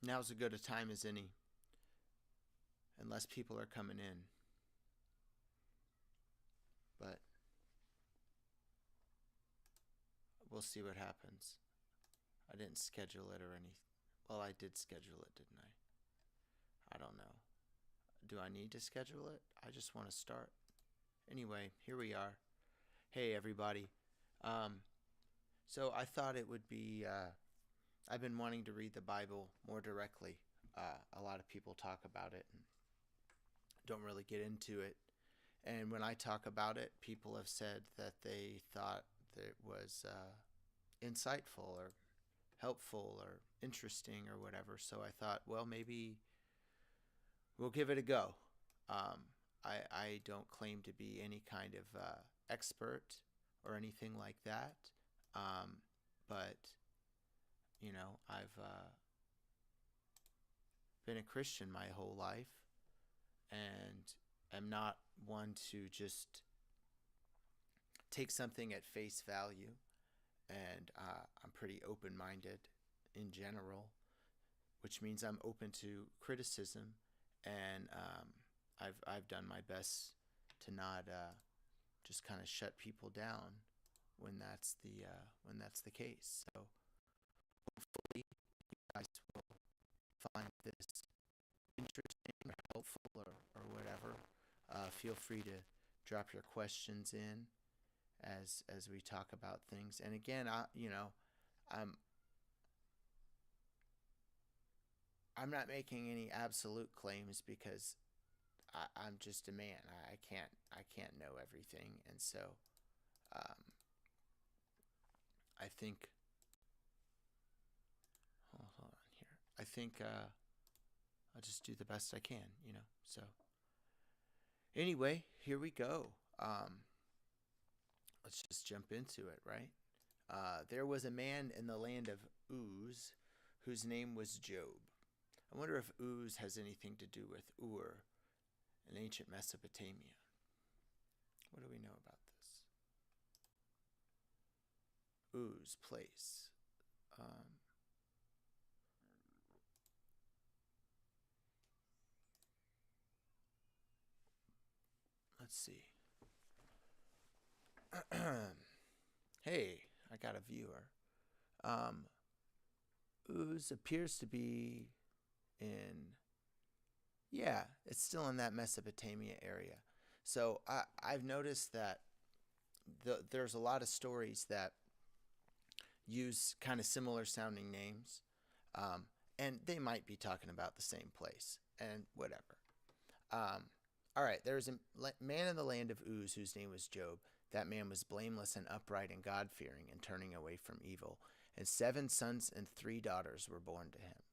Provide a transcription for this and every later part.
Now's as good a time as any, unless people are coming in. But we'll see what happens. I didn't schedule it or anything. Well, I did schedule it, didn't I? I don't know. Do I need to schedule it? I just want to start. Anyway, here we are. Hey, everybody. Um, so I thought it would be. I've been wanting to read the Bible more directly. A lot of people talk about it and don't really get into it. And when I talk about it, people have said that they thought that it was insightful or helpful or interesting or whatever. So I thought, well, maybe we'll give it a go. I don't claim to be any kind of expert or anything like that. Um, but, I've been a Christian my whole life and am not one to just take something at face value. And I'm pretty open minded in general, which means I'm open to criticism. And I've done my best to not just kind of shut people down when that's the case. So hopefully you guys will find this interesting or helpful or whatever. Feel free to drop your questions in as we talk about things. And again, I'm I'm not making any absolute claims because I'm just a man. I can't know everything, and so um, I think. Hold on here. I think I'll just do the. Best I can. So anyway, here we go. Let's just jump into it, right? There was a man in the land of Uz whose name was Job. I wonder if Uz has anything to do with Ur in ancient Mesopotamia. What do we know about this? Uz, place. Um, let's see. Hey, I got a viewer. Um, Uz appears to be in, yeah, it's still in that Mesopotamia area. So I've noticed that there's a lot of stories that use kind of similar sounding names, um, and they might be talking about the same place and whatever. Um, all right, there was a man in the land of Uz whose name was Job. That man was blameless and upright and God fearing and turning away from evil. And 7 sons and 3 daughters were born to him.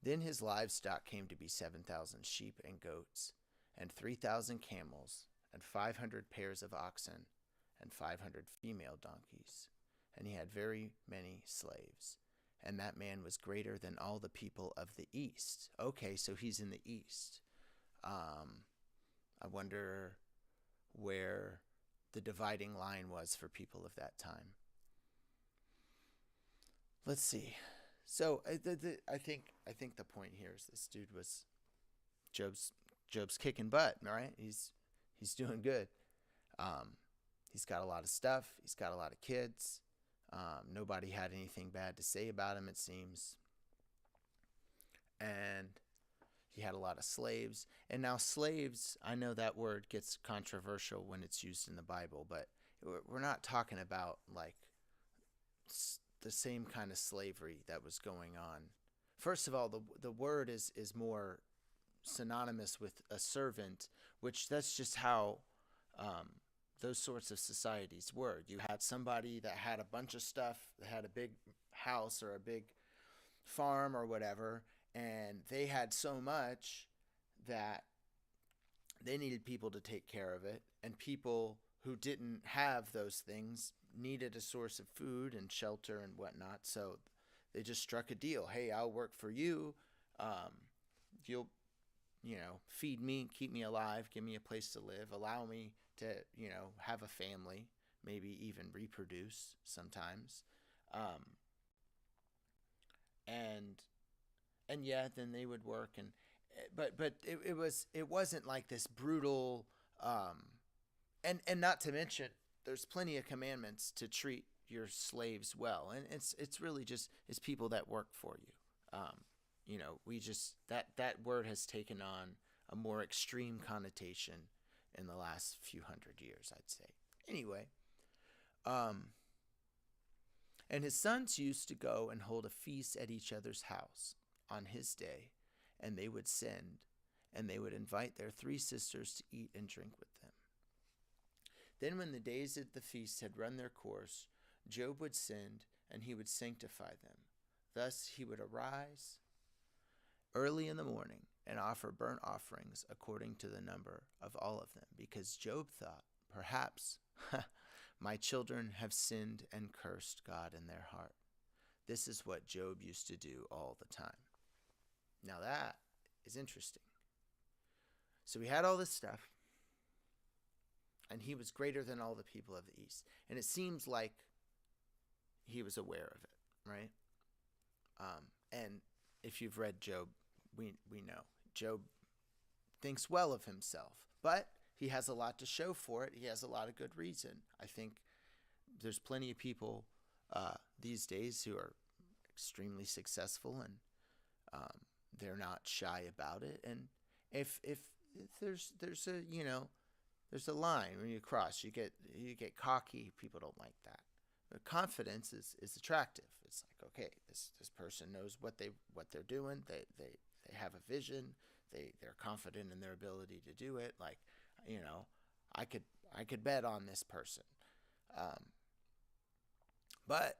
Then his livestock came to be 7,000 sheep and goats, and 3,000 camels, and 500 pairs of oxen, and 500 female donkeys. And he had very many slaves. And that man was greater than all the people of the east. Okay, so he's in the east. I wonder where the dividing line was for people of that time. Let's see. So I think the point here is this dude was Job's Job's kicking butt, right? He's doing good. Um, he's got a lot of stuff. He's got a lot of kids. Nobody had anything bad to say about him, it seems. And he had a lot of slaves. And now, slaves, I know that word gets controversial when it's used in the Bible, but we're not talking about like the same kind of slavery that was going on. First of all, the word is more synonymous with a servant, which that's just how um, those sorts of societies were. You had somebody that had a bunch of stuff, that had a big house or a big farm or whatever, and they had so much that they needed people to take care of it, and people who didn't have those things needed a source of food and shelter and whatnot. So they just struck a deal. Hey, I'll work for you. You'll, feed me, keep me alive, give me a place to live, allow me to, have a family, maybe even reproduce sometimes. Um, and and yeah, then they would work, and but it wasn't like this brutal, and not to mention there's plenty of commandments to treat your slaves well, and it's really just it's people that work for you. We just that word has taken on a more extreme connotation in the last few hundred years, I'd say. Anyway, um, and his sons used to go and hold a feast at each other's house on his day, and they would send, and they would invite their 3 sisters to eat and drink with them. Then, when the days of the feast had run their course, Job would send, and he would sanctify them. Thus he would arise early in the morning and offer burnt offerings according to the number of all of them, because Job thought, perhaps, my children have sinned and cursed God in their heart. This is what Job used to do all the time. Now that is interesting. So we had all this stuff, and he was greater than all the people of the East. And it seems like he was aware of it, right? And if you've read Job, we know Job thinks well of himself, but he has a lot to show for it. He has a lot of good reason. I think there's plenty of people these days who are extremely successful, and they're not shy about it. And if there's a line when you cross, you get cocky. People don't like that. But confidence is attractive. It's like, okay, this person knows what they're doing. They have a vision. They're confident in their ability to do it. Like, I could bet on this person. But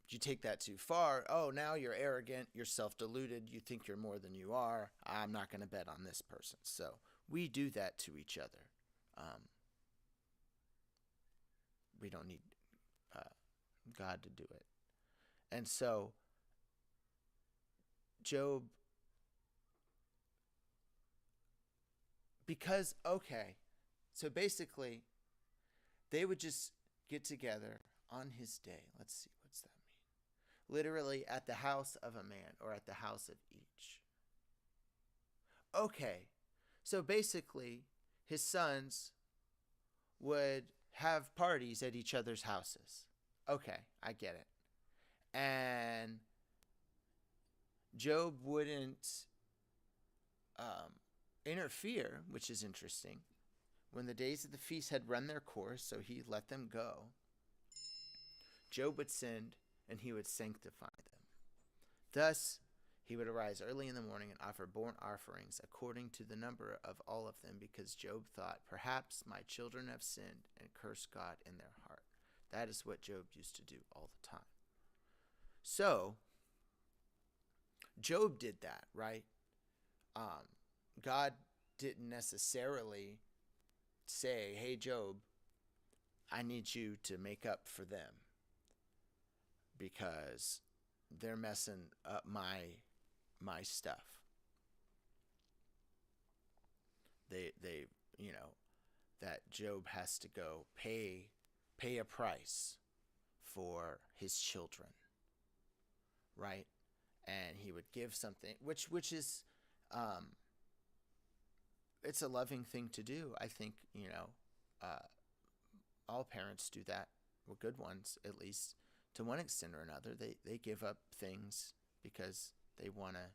you take that too far. Oh, now you're arrogant. You're self-deluded. You think you're more than you are. I'm not going to bet on this person. So we do that to each other. We don't need God to do it. And so Job, so basically they would just get together on his day. Let's see, what's that mean? Literally at the house of a man, or at the house of each. Okay, so basically his sons would have parties at each other's houses. Okay, I get it. And Job wouldn't interfere, which is interesting. When the days of the feast had run their course, so he let them go, Job would send, and he would sanctify them. Thus he would arise early in the morning and offer burnt offerings according to the number of all of them, because Job thought, perhaps my children have sinned and cursed God in their heart. That is what Job used to do all the time. So Job did that, right? God didn't necessarily say, hey, Job, I need you to make up for them because they're messing up my stuff. They that Job has to go pay a price for his children, right? And he would give something, which is it's a loving thing to do. I think all parents do that. Well, good ones, at least to one extent or another. They give up things because they want to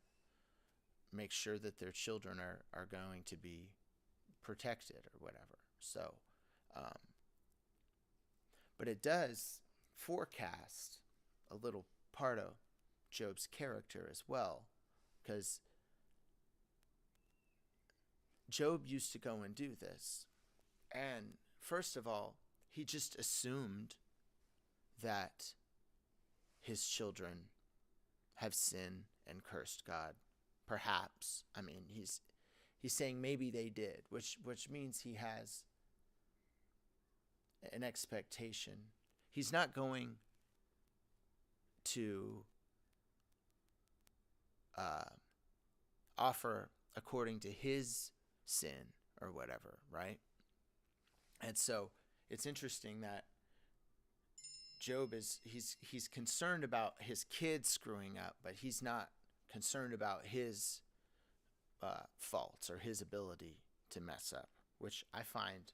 make sure that their children are going to be protected or whatever. So, but it does forecast a little part of Job's character as well, because Job used to go and do this. And first of all, he just assumed that his children have sinned and cursed God. Perhaps. I mean, he's saying maybe they did, which means he has an expectation. He's not going to offer according to his sin or whatever, right? And so it's interesting that Job he's concerned about his kids screwing up, but he's not concerned about his faults or his ability to mess up, which I find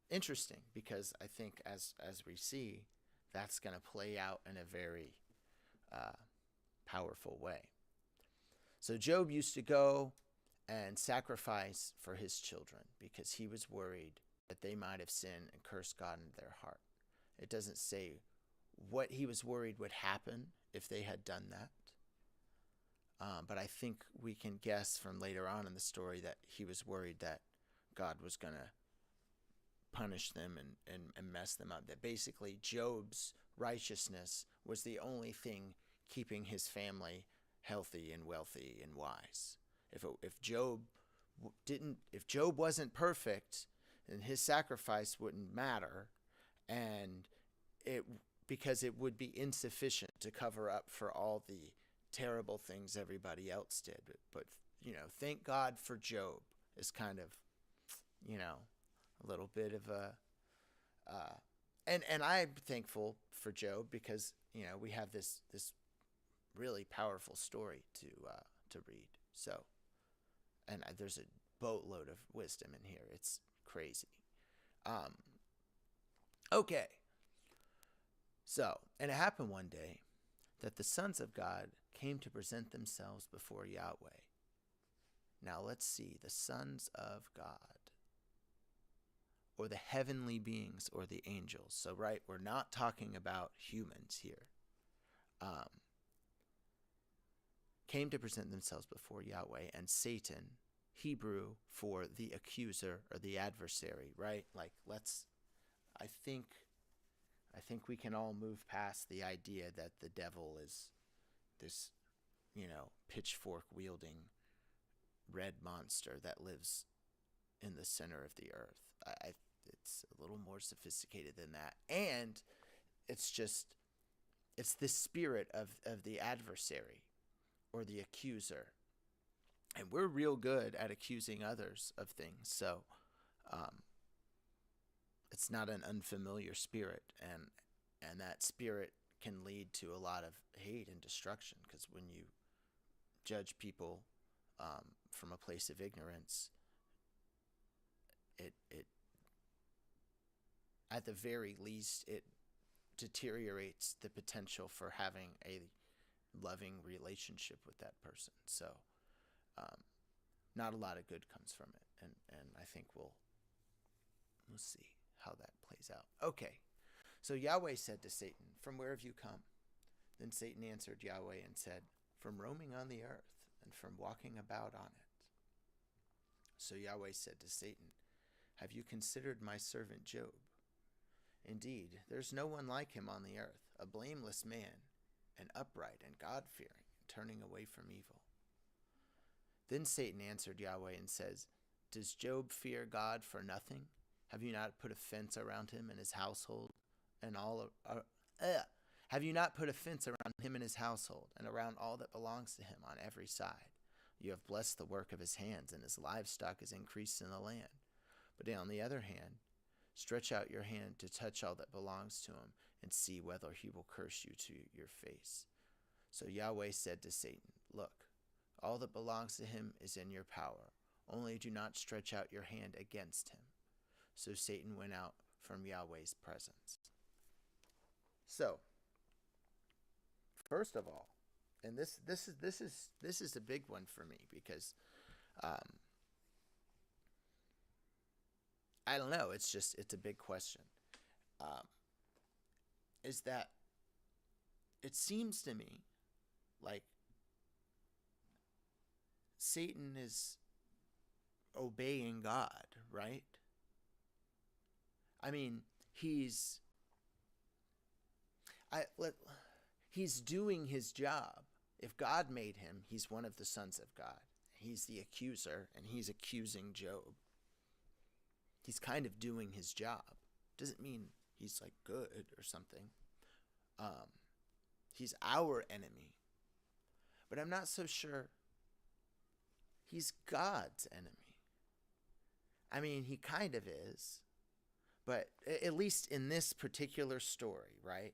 interesting because I think as we see, that's going to play out in a very powerful way. So Job used to go and sacrifice for his children because he was worried that they might have sinned and cursed God in their heart. It doesn't say what he was worried would happen if they had done that. But I think we can guess from later on in the story that he was worried that God was going to punish them and mess them up. That basically Job's righteousness was the only thing keeping his family healthy and wealthy and wise. If Job wasn't perfect, then his sacrifice wouldn't matter, and because it would be insufficient to cover up for all the terrible things everybody else did. But thank God for Job is kind of, a little bit of a, and I'm thankful for Job because we have this really powerful story to read. So, and there's a boatload of wisdom in here. It's crazy. Okay. So, and it happened one day that the sons of God came to present themselves before Yahweh. Now let's see, the sons of God, or the heavenly beings, or the angels. So, right, we're not talking about humans here. Came to present themselves before Yahweh, and Satan, Hebrew for the accuser or the adversary, right? Like, I think we can all move past the idea that the devil is this, pitchfork wielding red monster that lives in the center of the earth. It's a little more sophisticated than that. And it's the spirit of the adversary or the accuser. And we're real good at accusing others of things. So it's not an unfamiliar spirit. And that spirit can lead to a lot of hate and destruction, because when you judge people from a place of ignorance, it at the very least, it deteriorates the potential for having a loving relationship with that person. So not a lot of good comes from it, and I think we'll see how that plays out. Okay, so Yahweh said to Satan, "From where have you come?" Then Satan answered Yahweh and said, "From roaming on the earth and from walking about on it." So Yahweh said to Satan, "Have you considered my servant Job? Indeed, there's no one like him on the earth, a blameless man, and upright and God-fearing, turning away from evil." Then Satan answered Yahweh and says, "Does Job fear God for nothing? Have you not put a fence around him and his household, and have you not put a fence around him and his household, and around all that belongs to him on every side? You have blessed the work of his hands, and his livestock is increased in the land. But on the other hand, stretch out your hand to touch all that belongs to him, and see whether he will curse you to your face." So Yahweh said to Satan, "Look, all that belongs to him is in your power. Only do not stretch out your hand against him." So Satan went out from Yahweh's presence. So, first of all, and this is a big one for me, because I don't know, it's a big question. Is that it seems to me like Satan is obeying God, right? I mean, he's doing his job. If God made him, he's one of the sons of God. He's the accuser, and he's accusing Job. He's kind of doing his job. Doesn't mean he's like good or something. He's our enemy. But I'm not so sure he's God's enemy. I mean, he kind of is. But at least in this particular story, right?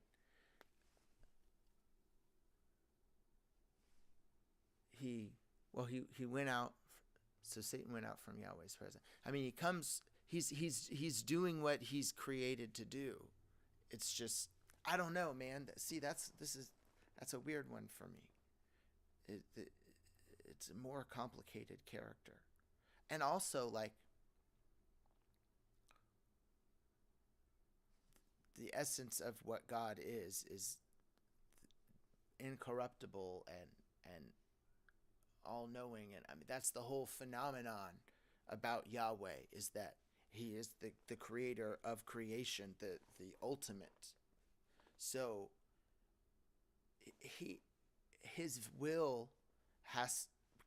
he he went out. So Satan went out from Yahweh's presence. I mean, he comes. He's doing what he's created to do. It's just, I don't know, man. See, that's a weird one for me. It's a more complicated character, and also like the essence of what God is incorruptible and all knowing. And I mean, that's the whole phenomenon about Yahweh, is that he is the creator of creation, the ultimate. So his will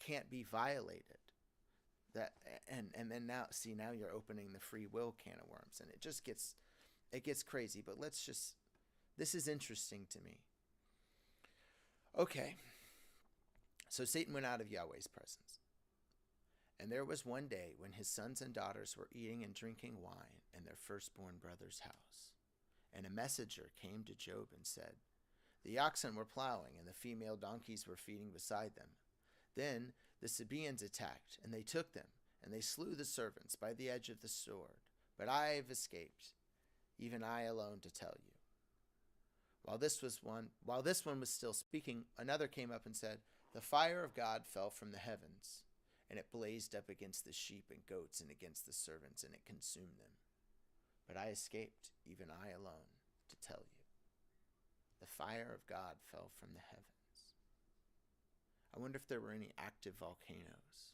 can't be violated. That and then now you're opening the free will can of worms, and it gets crazy. But this is interesting to me. Okay. So Satan went out of Yahweh's presence. And there was one day when his sons and daughters were eating and drinking wine in their firstborn brother's house. And a messenger came to Job and said, "The oxen were plowing, and the female donkeys were feeding beside them. Then the Sabaeans attacked, and they took them, and they slew the servants by the edge of the sword. But I have escaped, even I alone, to tell you." While this one was still speaking, another came up and said, "The fire of God fell from the heavens, and it blazed up against the sheep and goats and against the servants, and it consumed them. But I escaped, even I alone, to tell you. The fire of God fell from the heavens." I wonder if there were any active volcanoes.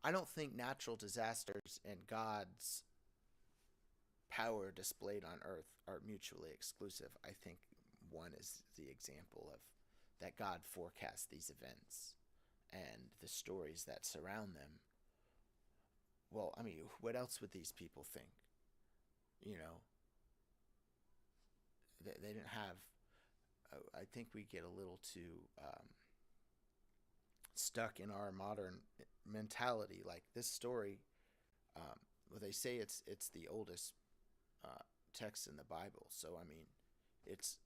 I don't think natural disasters and God's power displayed on earth are mutually exclusive. I think one is the example of that God forecasts these events and the stories that surround them. Well, I mean, what else would these people think? You know, they didn't have. I think we get a little too stuck in our modern mentality. Like this story, well, they say it's the oldest text in the Bible. So I mean, it's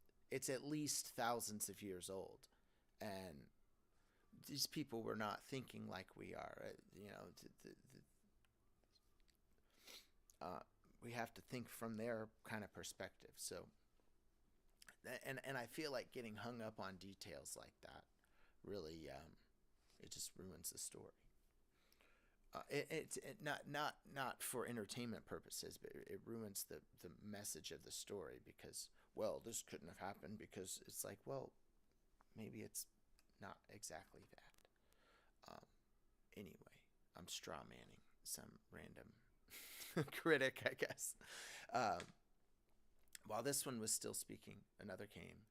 at least thousands of years old, and these people were not thinking like we are. You know, we have to think from their kind of perspective. So, and I feel like getting hung up on details like that really it just ruins the story. It's not for entertainment purposes, but it ruins the message of the story, because, well, this couldn't have happened, because it's like, well, maybe it's not exactly that. Anyway, I'm straw manning some random critic, I guess. While this one was still speaking, another came,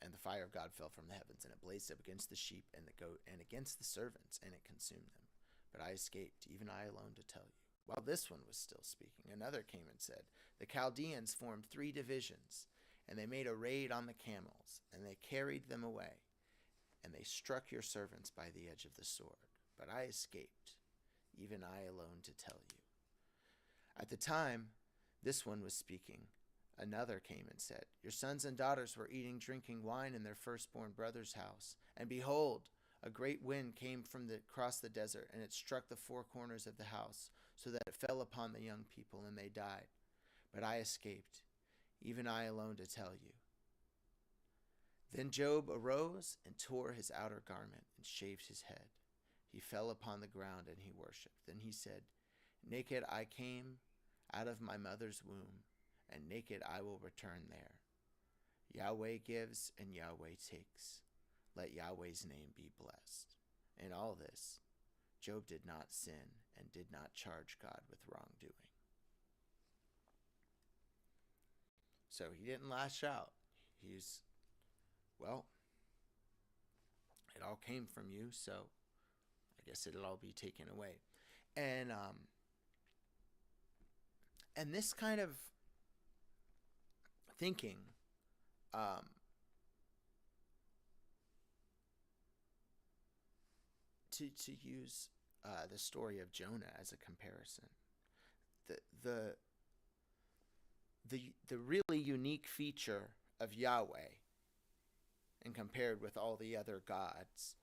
and the fire of God fell from the heavens, and it blazed up against the sheep and the goat and against the servants, and it consumed them. But I escaped, even I alone, to tell you. While this one was still speaking, another came and said, "The Chaldeans formed 3 divisions, and they made a raid on the camels, and they carried them away, and they struck your servants by the edge of the sword. But I escaped, even I alone, to tell you." At the time this one was speaking, another came and said, "Your sons and daughters were eating, drinking wine in their firstborn brother's house, and behold, a great wind came from across the desert, and it struck the 4 corners of the house, so that it fell upon the young people, and they died. But I escaped, even I alone, to tell you." Then Job arose and tore his outer garment and shaved his head. He fell upon the ground and he worshipped. Then he said, "Naked I came out of my mother's womb, and naked I will return there. Yahweh gives and Yahweh takes. Let Yahweh's name be blessed." In all this, Job did not sin and did not charge God with wrongdoing. So he didn't lash out. Well, it all came from you, so I guess it'll all be taken away. And this kind of thinking, to use the story of Jonah as a comparison, the really unique feature of Yahweh and compared with all the other gods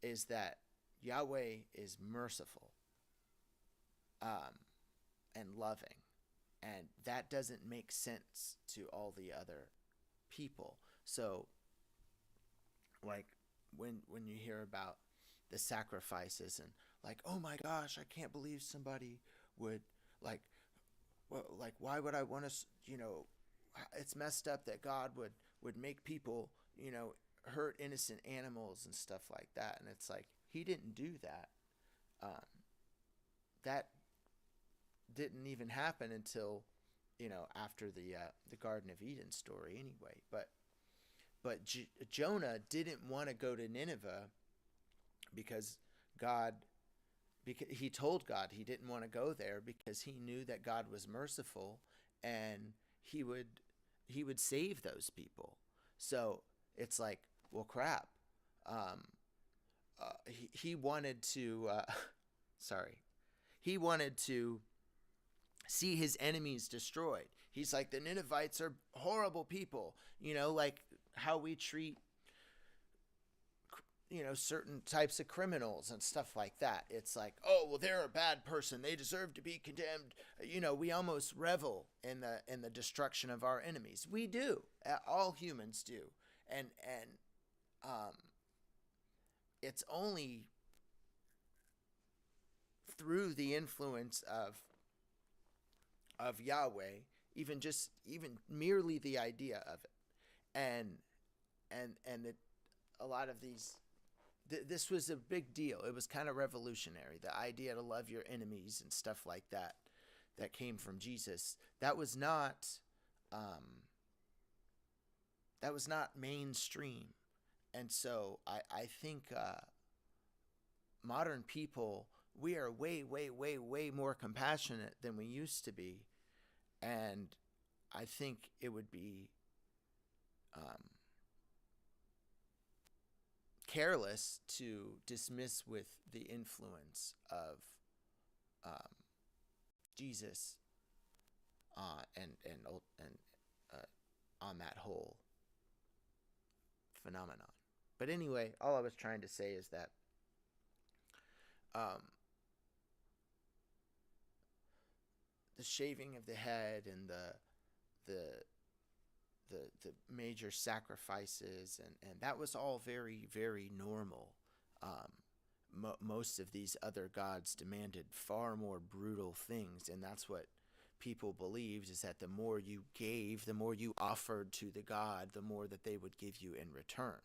is that Yahweh is merciful, and loving. And that doesn't make sense to all the other people. So, like, when you hear about the sacrifices and like, oh my gosh, I can't believe somebody would like, well, like, why would I want to, it's messed up that God would make people, hurt innocent animals and stuff like that. And it's like, he didn't do that. That didn't even happen until, after the Garden of Eden story anyway. But Jonah didn't want to go to Nineveh because he told God he didn't want to go there because he knew that God was merciful and he would save those people. So it's like, well, crap. He wanted to sorry. He wanted to see his enemies destroyed. He's like, the Ninevites are horrible people, like how we treat certain types of criminals and stuff like that. It's like, oh, well, they're a bad person, they deserve to be condemned. We almost revel in the destruction of our enemies. We do. All humans do. And it's only through the influence of Yahweh, even merely the idea of it, and that a lot of these, this was a big deal. It was kind of revolutionary. The idea to love your enemies and stuff like that came from Jesus. That was not mainstream, and so I think modern people, we are way, way, way, way more compassionate than we used to be. And I think it would be careless to dismiss with the influence of Jesus and on that whole phenomenon. But anyway, all I was trying to say is that the shaving of the head and the major sacrifices and that was all very, very normal. Most of these other gods demanded far more brutal things, and that's what people believed, is that the more you gave, the more you offered to the god, the more that they would give you in return.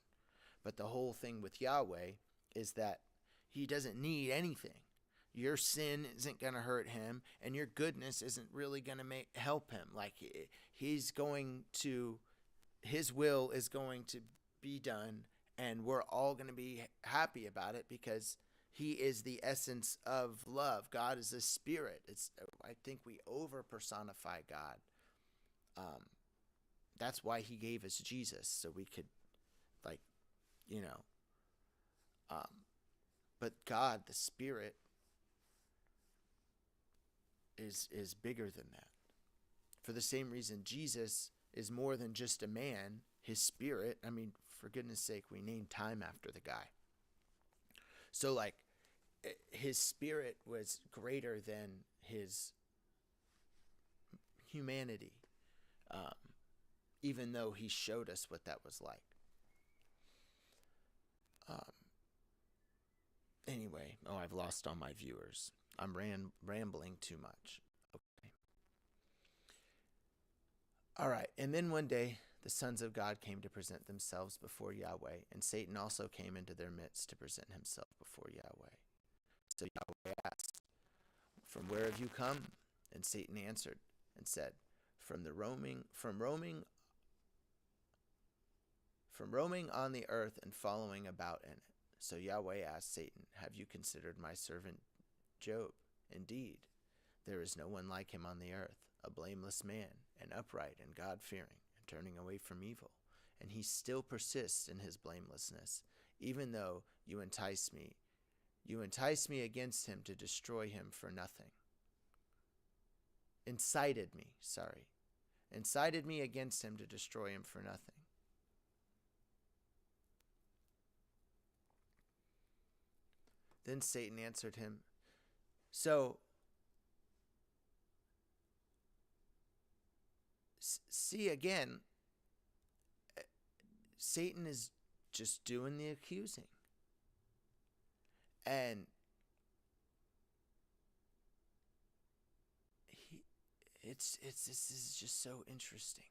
But the whole thing with Yahweh is that he doesn't need anything. Your sin isn't going to hurt him, and your goodness isn't really going to help him. Like, his will is going to be done, and we're all going to be happy about it because he is the essence of love. God is a spirit. I think we over personify God. That's why he gave us Jesus, so we could, but God, the Spirit, is bigger than that. For the same reason, Jesus is more than just a man. His spirit, I mean, for goodness sake, we named time after the guy. So, his spirit was greater than his humanity, even though he showed us what that was like. Anyway, I've lost all my viewers. I'm rambling too much. Okay. All right. And then one day, the sons of God came to present themselves before Yahweh, and Satan also came into their midst to present himself before Yahweh. So Yahweh asked, "From where have you come?" And Satan answered and said, From roaming on the earth and following about in it. So Yahweh asked Satan, "Have you considered my servant Job? Indeed, there is no one like him on the earth, a blameless man, and upright and God-fearing, and turning away from evil. And he still persists in his blamelessness, even though you entice me against him to destroy him for nothing." Incited me. incited me against him to destroy him for nothing. Then Satan answered him, So, see again, Satan is just doing the accusing. And this is just so interesting.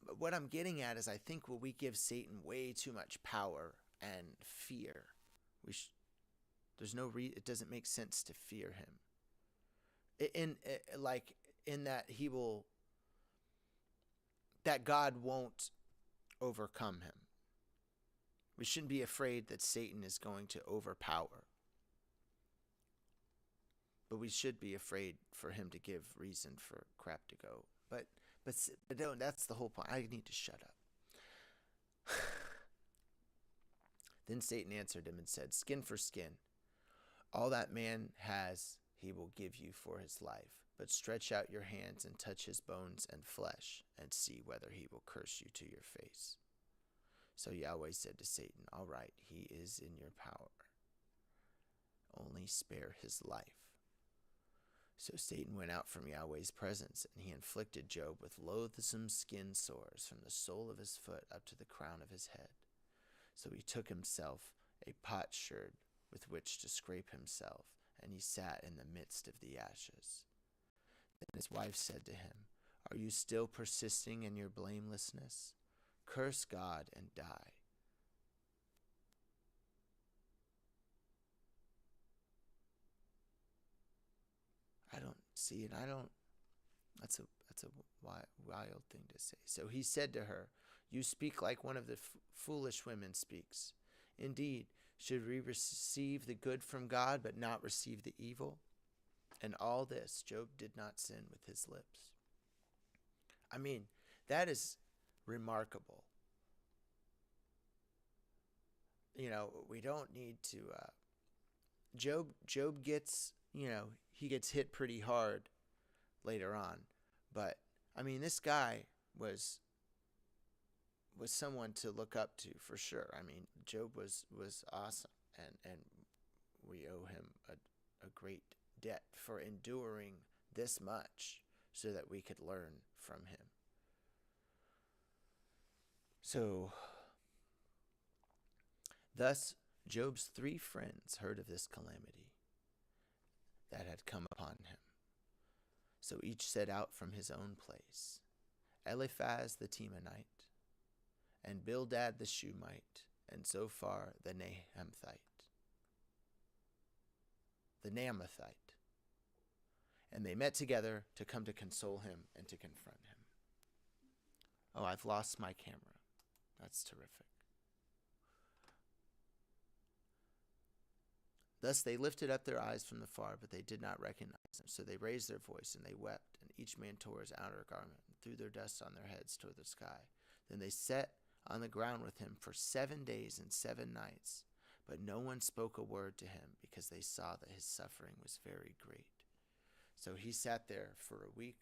But what I'm getting at is I think when we give Satan way too much power and fear, it doesn't make sense to fear him. In that that God won't overcome him. We shouldn't be afraid that Satan is going to overpower. But we should be afraid for him to give reason for crap to go. But no, that's the whole point. I need to shut up. Then Satan answered him and said, Skin for skin. All that man has, he will give you for his life. But stretch out your hands and touch his bones and flesh, and see whether he will curse you to your face. So Yahweh said to Satan, All right, he is in your power. Only spare his life. So Satan went out from Yahweh's presence, and he inflicted Job with loathsome skin sores from the sole of his foot up to the crown of his head. So he took himself a potsherd with which to scrape himself, and he sat in the midst of the ashes. Then his wife said to him, Are you still persisting in your blamelessness? Curse God and die. That's a wild thing to say. So he said to her, You speak like one of the foolish women speaks. Indeed, should we receive the good from God, but not receive the evil? And all this, Job did not sin with his lips. I mean, that is remarkable. We don't need to, Job gets, he gets hit pretty hard later on. But, I mean, this guy was someone to look up to for sure. I mean, Job was awesome, and we owe him a great debt for enduring this much so that we could learn from him. So, thus Job's 3 friends heard of this calamity that had come upon him. So each set out from his own place, Eliphaz the Temanite, and Bildad the Shuhite, and Zophar the Naamathite. And they met together to come to console him and to confront him. Oh, I've lost my camera. That's terrific. Thus they lifted up their eyes from the far, but they did not recognize him. So they raised their voice, and they wept, and each man tore his outer garment, and threw their dust on their heads toward the sky. Then they sat on the ground with him for 7 days and 7 nights, but no one spoke a word to him, because they saw that his suffering was very great. So he sat there for a week.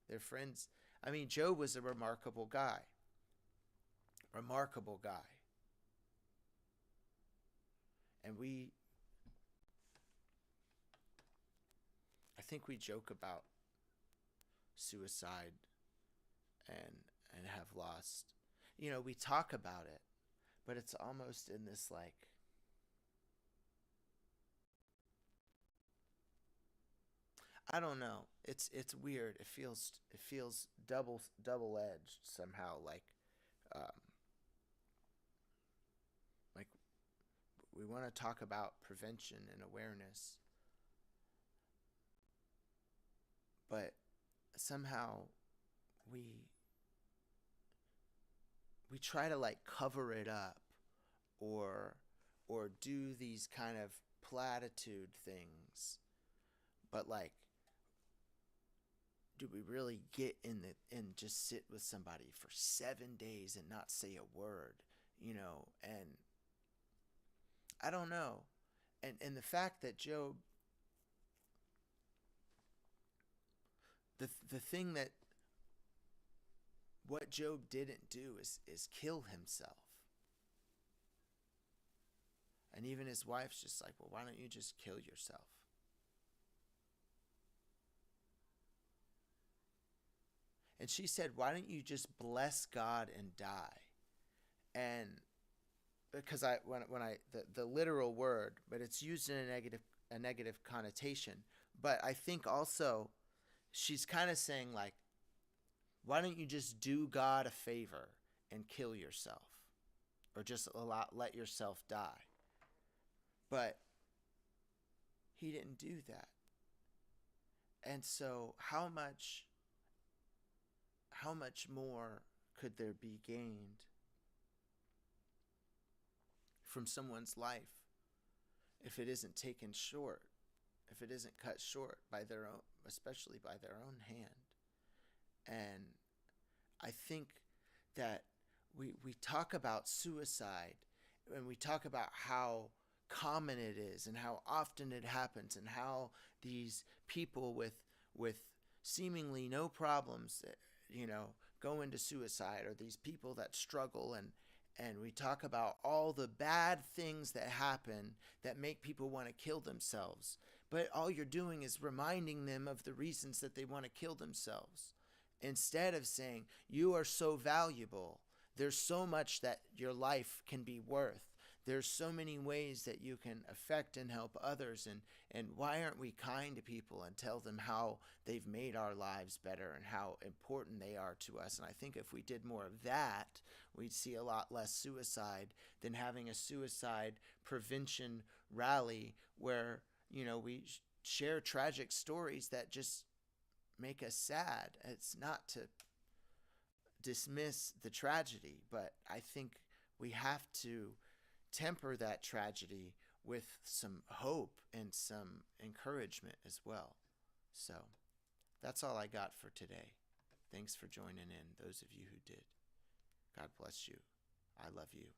Their friends, I mean, Job was a remarkable guy. Remarkable guy. And I think we joke about suicide and have lost. We talk about it, but it's almost in this like, I don't know. It's weird. It feels double-edged somehow. Like we want to talk about prevention and awareness, but somehow we try to like cover it up or do these kind of platitude things, but like, do we really get and just sit with somebody for 7 days and not say a word, and I don't know. And the fact that Job the thing that what Job didn't do is kill himself. And even his wife's just like, well, why don't you just kill yourself? And she said, why don't you just bless God and die? And because the literal word, but it's used in a negative connotation. But I think also she's kind of saying like, why don't you just do God a favor and kill yourself, or just let yourself die? But he didn't do that. And so how much more could there be gained from someone's life if it isn't taken short, if it isn't cut short by their own, especially by their own hand? And I think that we talk about suicide, and we talk about how common it is and how often it happens, and how these people with seemingly no problems, go into suicide, or these people that struggle, and we talk about all the bad things that happen that make people want to kill themselves. But all you're doing is reminding them of the reasons that they want to kill themselves, instead of saying, you are so valuable. There's so much that your life can be worth. There's so many ways that you can affect and help others. And why aren't we kind to people and tell them how they've made our lives better and how important they are to us? And I think if we did more of that, we'd see a lot less suicide than having a suicide prevention rally where, we share tragic stories that just make us sad. It's not to dismiss the tragedy, but I think we have to temper that tragedy with some hope and some encouragement as well. So that's all I got for today. Thanks for joining in, those of you who did. God bless you. I love you.